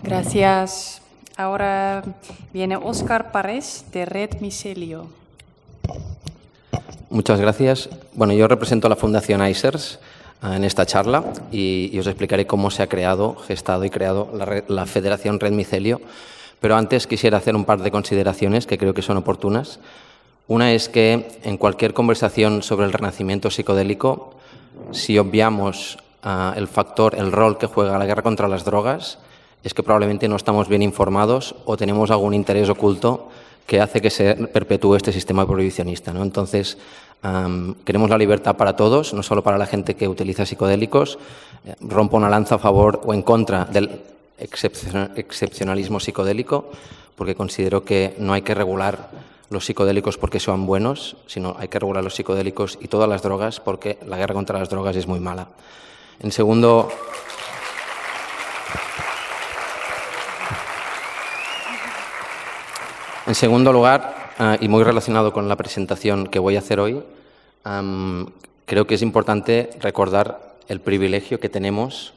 Gracias. Ahora viene Óscar Párez, de Red Micelio. Muchas gracias. Bueno, yo represento a la Fundación ICERS en esta charla y os explicaré cómo se ha creado, gestado y creado la Federación Red Micelio. Pero antes quisiera hacer un par de consideraciones que creo que son oportunas. Una es que en cualquier conversación sobre el renacimiento psicodélico, si obviamos el rol que juega la guerra contra las drogas, es que probablemente no estamos bien informados o tenemos algún interés oculto que hace que se perpetúe este sistema prohibicionista, ¿no? Entonces, queremos la libertad para todos, no solo para la gente que utiliza psicodélicos. Rompo una lanza a favor o en contra del excepcionalismo psicodélico, porque considero que no hay que regular los psicodélicos porque sean buenos, sino hay que regular los psicodélicos y todas las drogas porque la guerra contra las drogas es muy mala. En segundo lugar, y muy relacionado con la presentación que voy a hacer hoy, creo que es importante recordar el privilegio que tenemos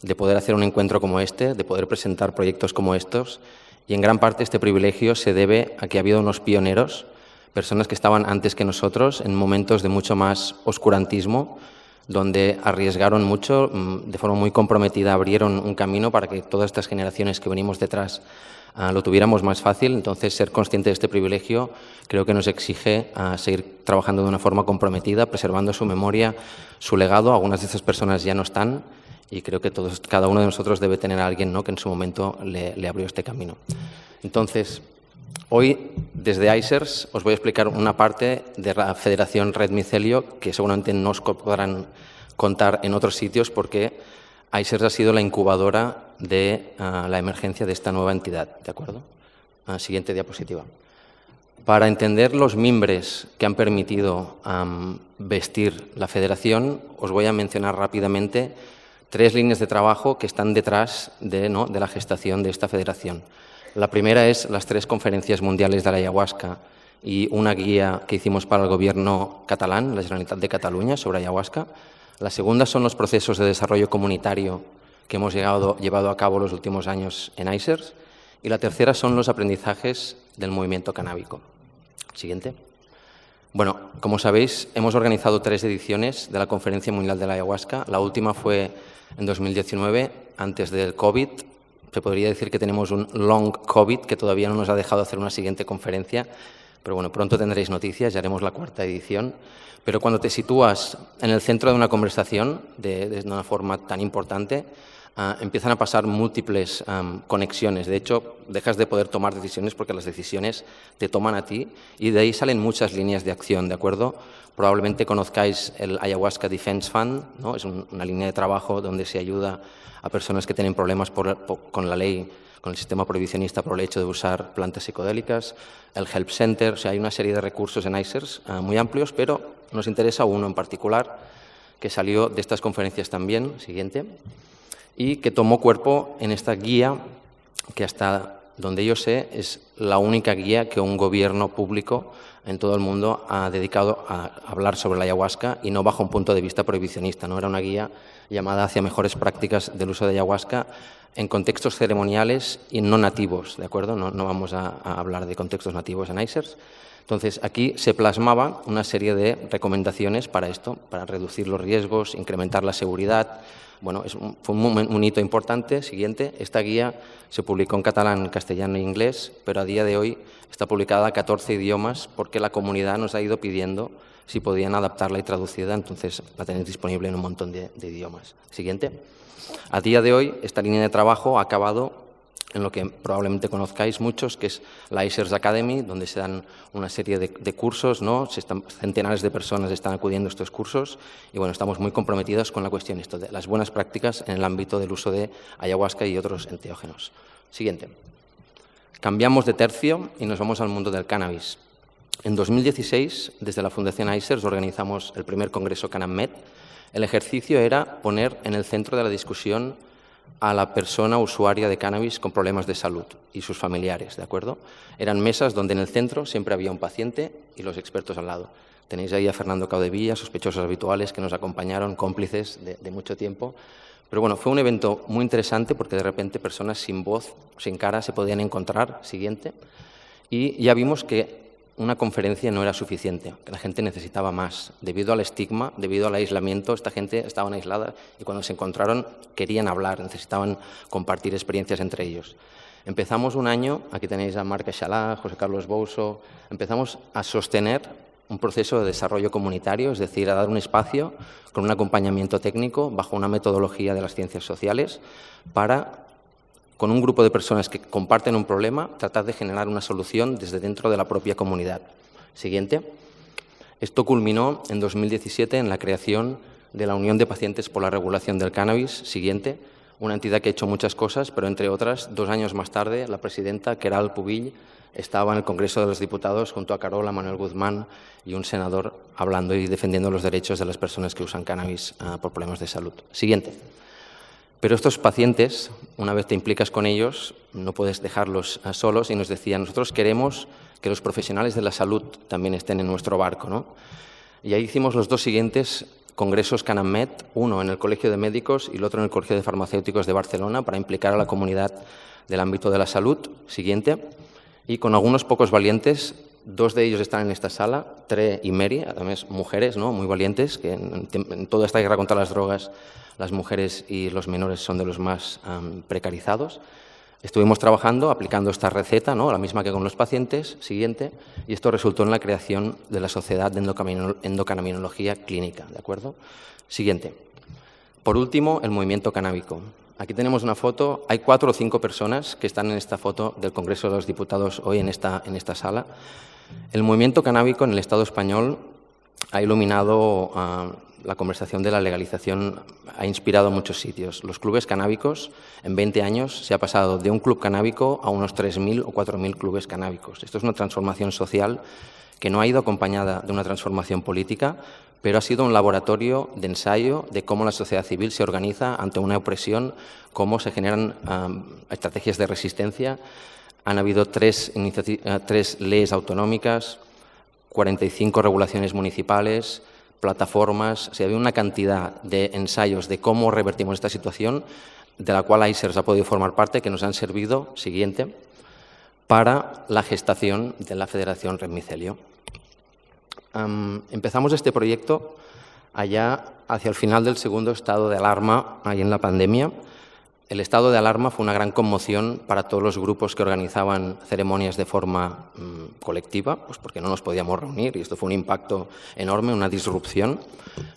de poder hacer un encuentro como este, de poder presentar proyectos como estos, y en gran parte este privilegio se debe a que ha habido unos pioneros, personas que estaban antes que nosotros en momentos de mucho más oscurantismo, donde arriesgaron mucho, de forma muy comprometida, abrieron un camino para que todas estas generaciones que venimos detrás lo tuviéramos más fácil. Entonces, ser consciente de este privilegio creo que nos exige seguir trabajando de una forma comprometida, preservando su memoria, su legado. Algunas de estas personas ya no están y creo que cada uno de nosotros debe tener a alguien, ¿no?, que en su momento le abrió este camino. Entonces, hoy, desde ICERS, os voy a explicar una parte de la Federación Red Micelio que seguramente no os podrán contar en otros sitios porque ICERS ha sido la incubadora de la emergencia de esta nueva entidad, ¿de acuerdo? Siguiente diapositiva. Para entender los mimbres que han permitido vestir la Federación, os voy a mencionar rápidamente 3 líneas de trabajo que están detrás de la gestación de esta Federación. La primera es las 3 conferencias mundiales de la ayahuasca y una guía que hicimos para el gobierno catalán, la Generalitat de Cataluña, sobre ayahuasca. La segunda son los procesos de desarrollo comunitario que hemos llevado a cabo los últimos años en ICERS. Y la tercera son los aprendizajes del movimiento canábico. Siguiente. Bueno, como sabéis, hemos organizado 3 ediciones de la Conferencia Mundial de la Ayahuasca. La última fue en 2019, antes del COVID. Se podría decir que tenemos un long COVID que todavía no nos ha dejado hacer una siguiente conferencia. Pero bueno, pronto tendréis noticias, ya haremos la 4ª edición. Pero cuando te sitúas en el centro de una conversación de una forma tan importante, empiezan a pasar múltiples conexiones. De hecho, dejas de poder tomar decisiones porque las decisiones te toman a ti y de ahí salen muchas líneas de acción, ¿de acuerdo? Probablemente conozcáis el Ayahuasca Defense Fund, ¿no? Es una línea de trabajo donde se ayuda a personas que tienen problemas con la ley, con el sistema prohibicionista por el hecho de usar plantas psicodélicas, el Help Center. O sea, hay una serie de recursos en ICERS muy amplios, pero nos interesa uno en particular que salió de estas conferencias también, siguiente, y que tomó cuerpo en esta guía que hasta donde yo sé es la única guía que un gobierno público en todo el mundo ha dedicado a hablar sobre la ayahuasca y no bajo un punto de vista prohibicionista, ¿no? Era una guía llamada hacia mejores prácticas del uso de ayahuasca en contextos ceremoniales y no nativos, ¿de acuerdo? No vamos a hablar de contextos nativos en ICERS. Entonces, aquí se plasmaba una serie de recomendaciones para esto, para reducir los riesgos, incrementar la seguridad. Bueno, fue un hito importante. Siguiente, esta guía se publicó en catalán, castellano e inglés, pero a día de hoy está publicada a 14 idiomas porque la comunidad nos ha ido pidiendo si podían adaptarla y traducirla, entonces la tenéis disponible en un montón de idiomas. Siguiente. A día de hoy, esta línea de trabajo ha acabado en lo que probablemente conozcáis muchos, que es la ICERS Academy, donde se dan una serie de cursos, ¿no? Centenares de personas están acudiendo a estos cursos y bueno, estamos muy comprometidos con la cuestión de las buenas prácticas en el ámbito del uso de ayahuasca y otros enteógenos. Siguiente. Cambiamos de tercio y nos vamos al mundo del cannabis. En 2016, desde la Fundación ICERS, organizamos el primer congreso CannabMed. El ejercicio era poner en el centro de la discusión a la persona usuaria de cannabis con problemas de salud y sus familiares, ¿de acuerdo? Eran mesas donde en el centro siempre había un paciente y los expertos al lado. Tenéis ahí a Fernando Caudevilla, sospechosos habituales que nos acompañaron, cómplices de mucho tiempo. Pero bueno, fue un evento muy interesante porque de repente personas sin voz, sin cara, se podían encontrar. Siguiente. Y ya vimos que una conferencia no era suficiente, que la gente necesitaba más. Debido al estigma, debido al aislamiento, esta gente estaba aislada y cuando se encontraron querían hablar, necesitaban compartir experiencias entre ellos. Empezamos un año, aquí tenéis a Marc Echalá, José Carlos Bouso, empezamos a sostener un proceso de desarrollo comunitario, es decir, a dar un espacio con un acompañamiento técnico bajo una metodología de las ciencias sociales para, con un grupo de personas que comparten un problema, tratar de generar una solución desde dentro de la propia comunidad. Siguiente. Esto culminó en 2017 en la creación de la Unión de Pacientes por la Regulación del Cannabis. Siguiente. Una entidad que ha hecho muchas cosas, pero entre otras, 2 años más tarde, la presidenta, Queralt Pubill, estaba en el Congreso de los Diputados junto a Carola, Manuel Guzmán y un senador hablando y defendiendo los derechos de las personas que usan cannabis por problemas de salud. Siguiente. Pero estos pacientes, una vez te implicas con ellos, no puedes dejarlos solos y nos decían, nosotros queremos que los profesionales de la salud también estén en nuestro barco, ¿no? Y ahí hicimos los 2 siguientes congresos CanAmMed, uno en el Colegio de Médicos y el otro en el Colegio de Farmacéuticos de Barcelona para implicar a la comunidad del ámbito de la salud. Siguiente. Y con algunos pocos valientes, 2 de ellos están en esta sala, Tre y Mary, además mujeres, ¿no?, muy valientes, que en toda esta guerra contra las drogas las mujeres y los menores son de los más precarizados. Estuvimos trabajando, aplicando esta receta, ¿no?, la misma que con los pacientes. Siguiente. Y esto resultó en la creación de la Sociedad de Endocannabinoología Clínica. ¿De acuerdo? Siguiente. Por último, el movimiento canábico. Aquí tenemos una foto. Hay 4 o 5 personas que están en esta foto del Congreso de los Diputados hoy en esta sala. El movimiento canábico en el Estado español ha iluminado la conversación de la legalización, ha inspirado a muchos sitios. Los clubes canábicos, en 20 años, se ha pasado de un club canábico a unos 3.000 o 4.000 clubes canábicos. Esto es una transformación social que no ha ido acompañada de una transformación política, pero ha sido un laboratorio de ensayo de cómo la sociedad civil se organiza ante una opresión, cómo se generan estrategias de resistencia. Han habido 3 leyes autonómicas, 45 regulaciones municipales, plataformas. O sea, había una cantidad de ensayos de cómo revertimos esta situación, de la cual ICERS ha podido formar parte, que nos han servido, siguiente, para la gestación de la Federación Red Micelio. Empezamos este proyecto allá hacia el final del segundo estado de alarma, ahí en la pandemia. El estado de alarma fue una gran conmoción para todos los grupos que organizaban ceremonias de forma colectiva, pues porque no nos podíamos reunir y esto fue un impacto enorme, una disrupción.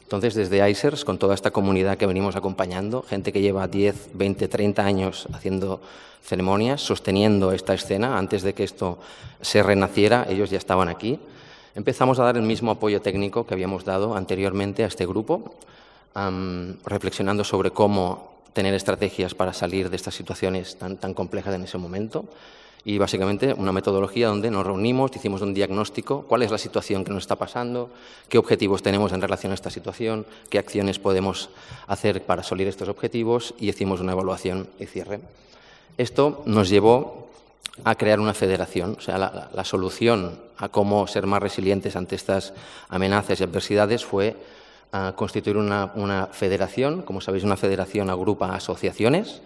Entonces, desde ICERS, con toda esta comunidad que venimos acompañando, gente que lleva 10, 20, 30 años haciendo ceremonias, sosteniendo esta escena, antes de que esto se renaciera, ellos ya estaban aquí. Empezamos a dar el mismo apoyo técnico que habíamos dado anteriormente a este grupo, reflexionando sobre cómo tener estrategias para salir de estas situaciones tan complejas en ese momento. Y básicamente una metodología donde nos reunimos, hicimos un diagnóstico, cuál es la situación que nos está pasando, qué objetivos tenemos en relación a esta situación, qué acciones podemos hacer para solir estos objetivos y hicimos una evaluación y cierre. Esto nos llevó a crear una federación, o sea, la solución a cómo ser más resilientes ante estas amenazas y adversidades fue constituir una federación. Como sabéis, una federación agrupa asociaciones.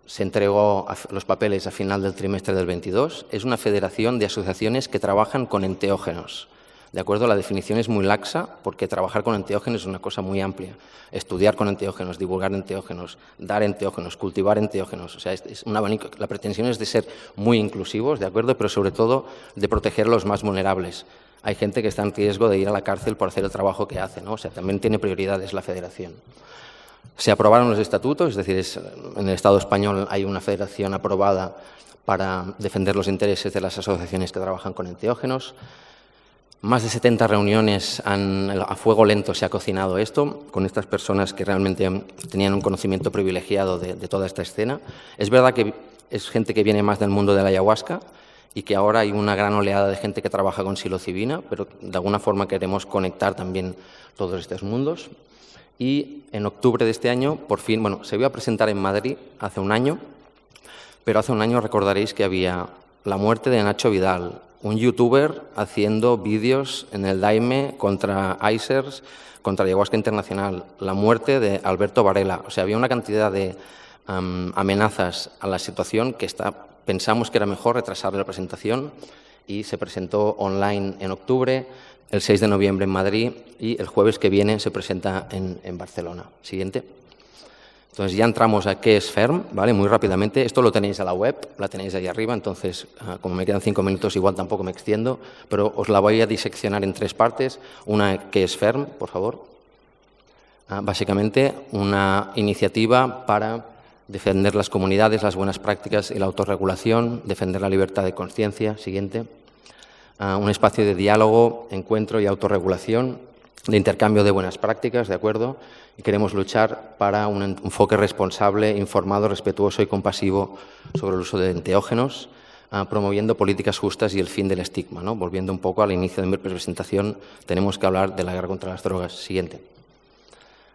Se entregó los papeles a final del trimestre del 22. Es una federación de asociaciones que trabajan con enteógenos. ¿De acuerdo? La definición es muy laxa porque trabajar con enteógenos es una cosa muy amplia. Estudiar con enteógenos, divulgar enteógenos, dar enteógenos, cultivar enteógenos. O sea, es un abanico. La pretensión es de ser muy inclusivos, ¿de acuerdo? Pero sobre todo de proteger a los más vulnerables. Hay gente que está en riesgo de ir a la cárcel por hacer el trabajo que hace, ¿no? O sea, también tiene prioridades la federación. Se aprobaron los estatutos, es decir, en el Estado español hay una federación aprobada para defender los intereses de las asociaciones que trabajan con enteógenos. Más de 70 reuniones a fuego lento se ha cocinado esto, con estas personas que realmente tenían un conocimiento privilegiado de toda esta escena. Es verdad que es gente que viene más del mundo de la ayahuasca y que ahora hay una gran oleada de gente que trabaja con psilocibina, pero de alguna forma queremos conectar también todos estos mundos. Y en octubre de este año, por fin, bueno, se iba a presentar en Madrid hace un año, pero hace un año recordaréis que había la muerte de Nacho Vidal, un youtuber haciendo vídeos en el Daime contra ICERS, contra Ayahuasca Internacional, la muerte de Alberto Varela. O sea, había una cantidad de amenazas a la situación que pensamos que era mejor retrasar la presentación y se presentó online en octubre, el 6 de noviembre en Madrid y el jueves que viene se presenta en Barcelona. Siguiente. Entonces ya entramos a qué es FERM, ¿vale? Muy rápidamente. Esto lo tenéis a la web, la tenéis ahí arriba, entonces como me quedan 5 minutos igual tampoco me extiendo, pero os la voy a diseccionar en 3 partes. Una, ¿qué es FERM? Por favor. Básicamente una iniciativa para defender las comunidades, las buenas prácticas y la autorregulación, defender la libertad de conciencia. Siguiente. Un espacio de diálogo, encuentro y autorregulación, de intercambio de buenas prácticas, ¿de acuerdo? Y queremos luchar para un enfoque responsable, informado, respetuoso y compasivo sobre el uso de enteógenos, promoviendo políticas justas y el fin del estigma, ¿no? Volviendo un poco al inicio de mi presentación, tenemos que hablar de la guerra contra las drogas. Siguiente.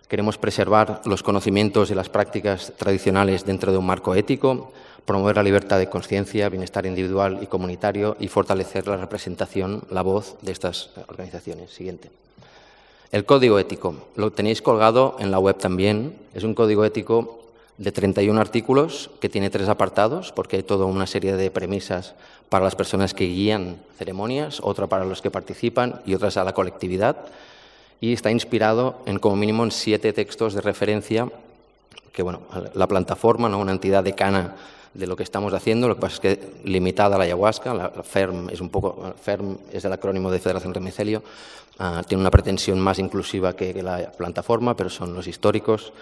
Queremos preservar los conocimientos y las prácticas tradicionales dentro de un marco ético, promover la libertad de conciencia, bienestar individual y comunitario y fortalecer la representación, la voz de estas organizaciones. Siguiente. El código ético, lo tenéis colgado en la web también. Es un código ético de 31 artículos que tiene 3 apartados, porque hay toda una serie de premisas para las personas que guían ceremonias, otra para los que participan y otras a la colectividad. Y está inspirado en como mínimo en 7 textos de referencia, que bueno, la plataforma, ¿no? Una entidad decana de lo que estamos haciendo, lo que pasa es que limitada a la ayahuasca, la FERM FERM es el acrónimo de Federación de Micelio, tiene una pretensión más inclusiva que la plataforma, pero son los históricos,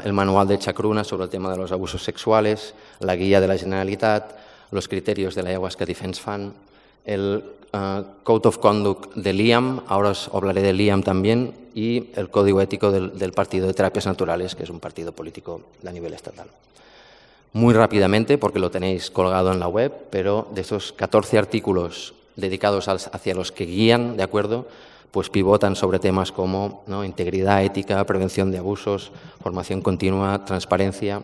el manual de Chacruna sobre el tema de los abusos sexuales, la guía de la Generalitat, los criterios de la Ayahuasca Defense Fund, el Code of Conduct de LIAM, ahora os hablaré de LIAM también, y el código ético del Partido de Terapias Naturales, que es un partido político a nivel estatal. Muy rápidamente, porque lo tenéis colgado en la web, pero de esos 14 artículos dedicados hacia los que guían, ¿de acuerdo?, pues pivotan sobre temas como, ¿no?, integridad, ética, prevención de abusos, formación continua, transparencia.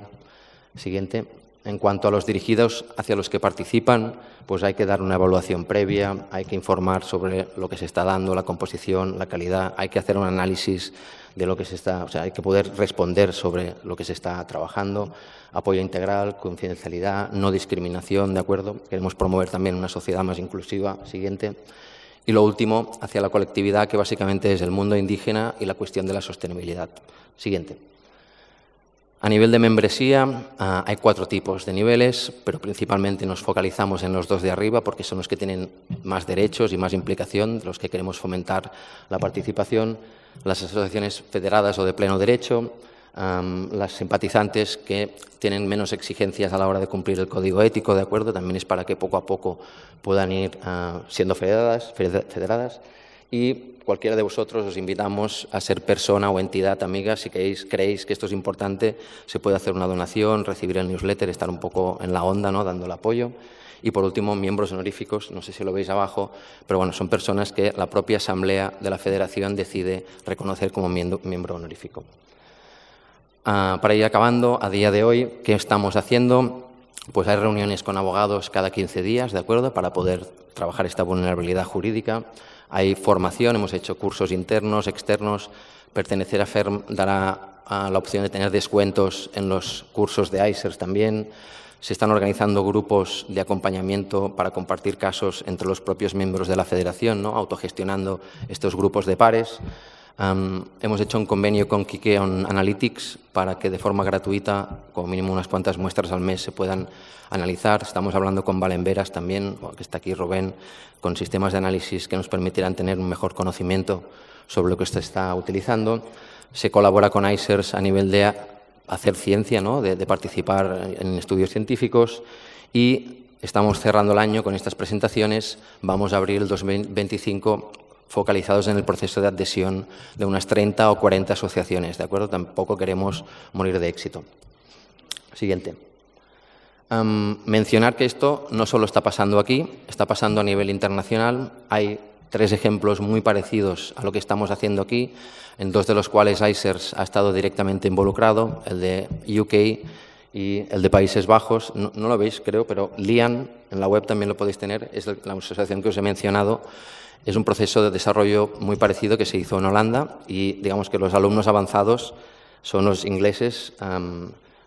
Siguiente. En cuanto a los dirigidos hacia los que participan, pues hay que dar una evaluación previa, hay que informar sobre lo que se está dando, la composición, la calidad, hay que hacer un análisis de lo que se está, o sea, hay que poder responder sobre lo que se está trabajando, apoyo integral, confidencialidad, no discriminación, ¿de acuerdo? Queremos promover también una sociedad más inclusiva. Siguiente. Y lo último, hacia la colectividad, que básicamente es el mundo indígena y la cuestión de la sostenibilidad. Siguiente. A nivel de membresía hay 4 tipos de niveles, pero principalmente nos focalizamos en los 2 de arriba porque son los que tienen más derechos y más implicación, los que queremos fomentar la participación, las asociaciones federadas o de pleno derecho, las simpatizantes que tienen menos exigencias a la hora de cumplir el código ético, ¿de acuerdo? También es para que poco a poco puedan ir siendo federadas. Y cualquiera de vosotros os invitamos a ser persona o entidad amiga. Si creéis que esto es importante, se puede hacer una donación, recibir el newsletter, estar un poco en la onda, ¿no?, dando el apoyo. Y por último, miembros honoríficos, no sé si lo veis abajo, pero bueno, son personas que la propia asamblea de la federación decide reconocer como miembro honorífico. Para ir acabando, a día de hoy, ¿qué estamos haciendo? Pues hay reuniones con abogados cada 15 días, ¿de acuerdo?, para poder trabajar esta vulnerabilidad jurídica. Hay formación, hemos hecho cursos internos, externos. Pertenecer a FERM dará la opción de tener descuentos en los cursos de ICERS también. Se están organizando grupos de acompañamiento para compartir casos entre los propios miembros de la federación, ¿no?, autogestionando estos grupos de pares. Hemos hecho un convenio con Kikeon Analytics para que de forma gratuita, como mínimo unas cuantas muestras al mes, se puedan analizar. Estamos hablando con Valenveras también, que está aquí Rubén, con sistemas de análisis que nos permitirán tener un mejor conocimiento sobre lo que se está utilizando. Se colabora con ICERS a nivel de hacer ciencia, ¿no?, de participar en estudios científicos, y estamos cerrando el año con estas presentaciones. Vamos a abrir el 2025 focalizados en el proceso de adhesión de unas 30 o 40 asociaciones, ¿de acuerdo? Tampoco queremos morir de éxito. Siguiente. Mencionar que esto no solo está pasando aquí, está pasando a nivel internacional. Hay 3 ejemplos muy parecidos a lo que estamos haciendo aquí, en 2 de los cuales ICERS ha estado directamente involucrado, el de UK y el de Países Bajos, no lo veis creo, pero LIAN, en la web también lo podéis tener, es la asociación que os he mencionado. Es un proceso de desarrollo muy parecido que se hizo en Holanda y digamos que los alumnos avanzados son los ingleses,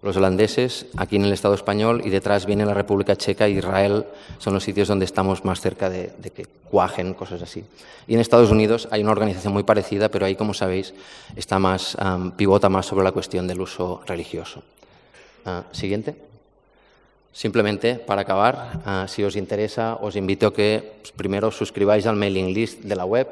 los holandeses, aquí en el Estado español, y detrás viene la República Checa e Israel, son los sitios donde estamos más cerca de que cuajen, cosas así. Y en Estados Unidos hay una organización muy parecida, pero ahí, como sabéis, está más, pivota más sobre la cuestión del uso religioso. Siguiente. Simplemente, para acabar, si os interesa, os invito a que primero os suscribáis al mailing list de la web.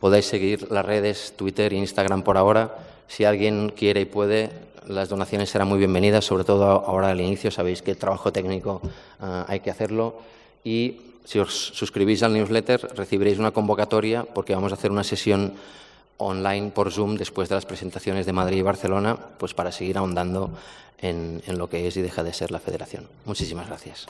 Podéis seguir las redes Twitter e Instagram por ahora. Si alguien quiere y puede, las donaciones serán muy bienvenidas, sobre todo ahora al inicio. Sabéis que el trabajo técnico hay que hacerlo. Y si os suscribís al newsletter, recibiréis una convocatoria porque vamos a hacer una sesión online por Zoom después de las presentaciones de Madrid y Barcelona, pues para seguir ahondando en lo que es y deja de ser la Federación. Muchísimas gracias.